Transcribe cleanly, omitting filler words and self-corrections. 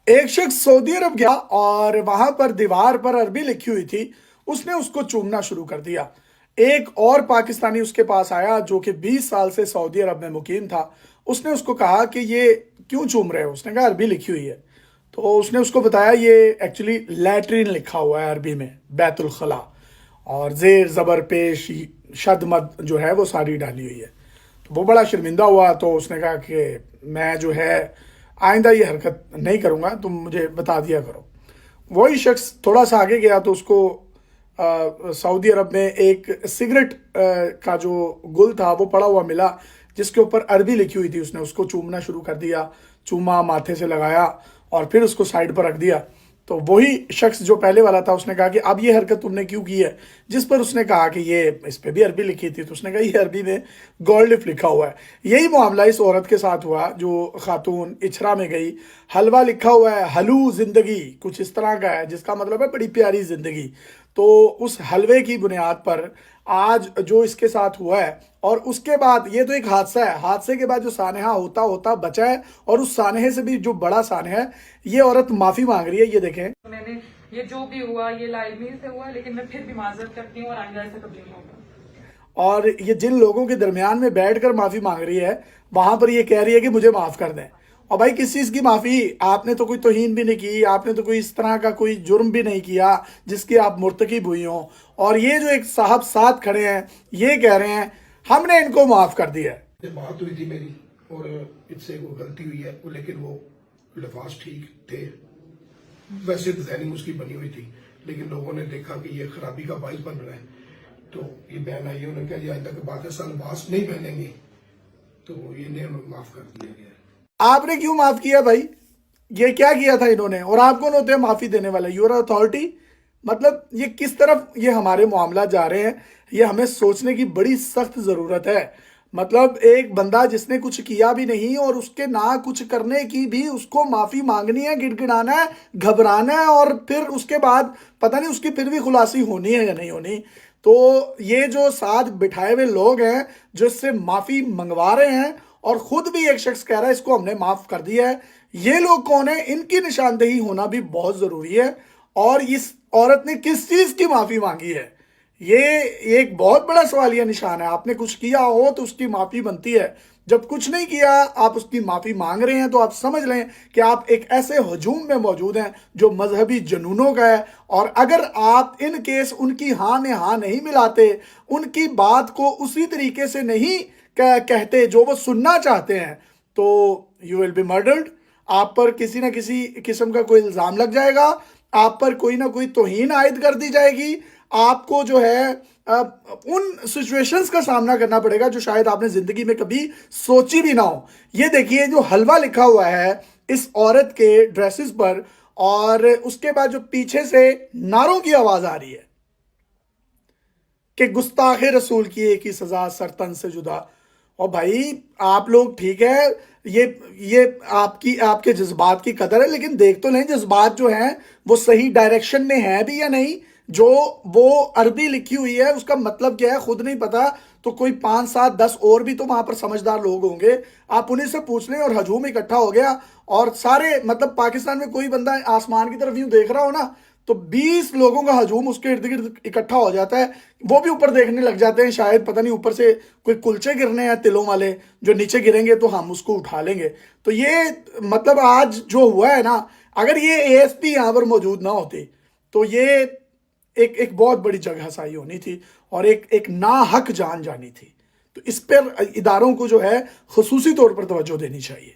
ایک شخص سعودی عرب گیا اور وہاں پر دیوار پر عربی لکھی ہوئی تھی. اس نے اس کو چومنا شروع کر دیا. ایک اور پاکستانی اس کے پاس آیا جو کہ 20 سال سے سعودی عرب میں مقیم تھا. اس نے اس کو کہا کہ یہ کیوں چوم رہے ہو؟ اس نے کہا عربی لکھی ہوئی ہے. تو اس نے اس کو بتایا یہ ایکچولی لیٹرین لکھا ہوا ہے عربی میں، بیت الخلا، اور زیر زبر پیش شد مد جو ہے وہ ساری ڈالی ہوئی ہے. تو وہ بڑا شرمندہ ہوا. تو اس نے کہا کہ میں جو ہے آئندہ یہ حرکت نہیں کروں گا، تم مجھے بتا دیا کرو. وہی شخص تھوڑا سا آگے گیا تو اس کو سعودی عرب میں ایک سگریٹ کا جو گل تھا وہ پڑا ہوا ملا جس کے اوپر عربی لکھی ہوئی تھی. اس نے اس کو چومنا شروع کر دیا، چوما، ماتھے سے لگایا اور پھر اس کو سائڈ پر رکھ دیا. تو وہی شخص جو پہلے والا تھا اس نے کہا کہ اب یہ حرکت تم نے کیوں کی ہے؟ جس پر اس نے کہا کہ یہ اس پہ بھی عربی لکھی تھی. تو اس نے کہا یہ عربی میں گولڈ لف لکھا ہوا ہے. یہی معاملہ اس عورت کے ساتھ ہوا جو خاتون اچھرا میں گئی. حلوہ لکھا ہوا ہے، حلو زندگی کچھ اس طرح کا ہے، جس کا مطلب ہے بڑی پیاری زندگی. تو اس حلوے کی بنیاد پر آج جو اس کے ساتھ ہوا ہے، اور اس کے بعد یہ تو ایک حادثہ ہے، حادثے کے بعد جو سانحہ ہوتا ہوتا بچا ہے، اور اس سانحے سے بھی جو بڑا سانحہ ہے، یہ عورت معافی مانگ رہی ہے. یہ دیکھیں. میں نے یہ جو بھی ہوا یہ لازمی سے ہوا، لیکن میں پھر بھی معذرت کرتی ہوں اور آئندہ ایسا کبھی نہیں ہوگا. اور یہ جن لوگوں کے درمیان میں بیٹھ کر معافی مانگ رہی ہے وہاں پر یہ کہہ رہی ہے کہ مجھے معاف کر دیں. اور بھائی کس چیز کی معافی؟ آپ نے تو کوئی توہین بھی نہیں کی، آپ نے تو کوئی اس طرح کا کوئی جرم بھی نہیں کیا جس کی آپ مرتکب ہوئی ہوں. اور یہ جو ایک صاحب ساتھ کھڑے ہیں یہ کہہ رہے ہیں ہم نے ان کو معاف کر دیا ہے. بات ہوئی تھی میری اور اس سے وہ غلطی ہوئی ہے، لیکن وہ لفاظ ٹھیک تھے، ویسے ڈیزائننگ اس کی بنی ہوئی تھی، لیکن لوگوں نے دیکھا کہ یہ خرابی کا باعث بن رہا ہے تو یہ بہن آئی ہے. انہوں نے کہا یہ آئندہ کے باقی سال لباس نہیں پہنیں گے، تو یہ نے معاف کر دیا گیا ہے. آپ نے کیوں معاف کیا بھائی؟ یہ کیا کیا تھا انہوں نے؟ اور آپ کون ہوتے ہیں معافی دینے والا؟ Your authority. مطلب یہ کس طرف یہ ہمارے معاملات جا رہے ہیں، یہ ہمیں سوچنے کی بڑی سخت ضرورت ہے. مطلب ایک بندہ جس نے کچھ کیا بھی نہیں اور اس کے نہ کچھ کرنے کی بھی اس کو معافی مانگنی ہے، گڑ گڑانا ہے، گھبرانا ہے، اور پھر اس کے بعد پتہ نہیں اس کی پھر بھی خلاصی ہونی ہے یا نہیں ہونی. تو یہ جو ساتھ بٹھائے ہوئے لوگ ہیں جو اس سے معافی منگوا رہے ہیں اور خود بھی ایک شخص کہہ رہا ہے اس کو ہم نے معاف کر دیا ہے، یہ لوگ کون ہیں؟ ان کی نشاندہی ہونا بھی بہت ضروری ہے. اور اس عورت نے کس چیز کی معافی مانگی ہے، یہ ایک بہت بڑا سوالیہ نشان ہے. آپ نے کچھ کیا ہو تو اس کی معافی بنتی ہے. جب کچھ نہیں کیا آپ اس کی معافی مانگ رہے ہیں تو آپ سمجھ لیں کہ آپ ایک ایسے ہجوم میں موجود ہیں جو مذہبی جنونوں کا ہے. اور اگر آپ ان کیس ان کی ہاں میں ہاں نہیں ملاتے، ان کی بات کو اسی طریقے سے نہیں کہتے جو وہ سننا چاہتے ہیں، تو یو ول بی مرڈرڈ. آپ پر کسی نہ کسی قسم کا کوئی الزام لگ جائے گا، آپ پر کوئی نہ کوئی توہین عائد کر دی جائے گی، آپ کو جو ہے ان سچویشنز کا سامنا کرنا پڑے گا جو شاید آپ نے زندگی میں کبھی سوچی بھی نہ ہو. یہ دیکھیے جو حلوہ لکھا ہوا ہے اس عورت کے ڈریسز پر، اور اس کے بعد جو پیچھے سے نعروں کی آواز آ رہی ہے کہ گستاخ رسول کی ایک ہی سزا سرطن سے جدا. اور بھائی آپ لوگ ٹھیک ہے، یہ آپ کے جذبات کی قدر ہے، لیکن دیکھ تو لیں جذبات جو ہیں وہ صحیح ڈائریکشن میں ہیں بھی یا نہیں. جو وہ عربی لکھی ہوئی ہے اس کا مطلب کیا ہے خود نہیں پتا، تو کوئی 5 7 10 اور بھی تو وہاں پر سمجھدار لوگ ہوں گے، آپ انہیں سے پوچھ لیں. اور ہجوم اکٹھا ہو گیا اور سارے مطلب پاکستان میں کوئی بندہ آسمان کی طرف یوں دیکھ رہا ہو نا تو 20 لوگوں کا ہجوم اس کے ارد گرد اکٹھا ہو جاتا ہے. وہ بھی اوپر دیکھنے لگ جاتے ہیں، شاید پتہ نہیں اوپر سے کوئی کلچے گرنے ہیں تلوں والے جو نیچے گریں گے تو ہم اس کو اٹھا لیں گے. تو یہ مطلب آج جو ہوا ہے نا، اگر یہ اے ایس پی یہاں پر موجود نہ ہوتے تو یہ ایک بہت بڑی جگہ سائی ہونی تھی اور ایک ناحق جان جانی تھی. تو اس پر اداروں کو جو ہے خصوصی طور پر توجہ دینی چاہیے.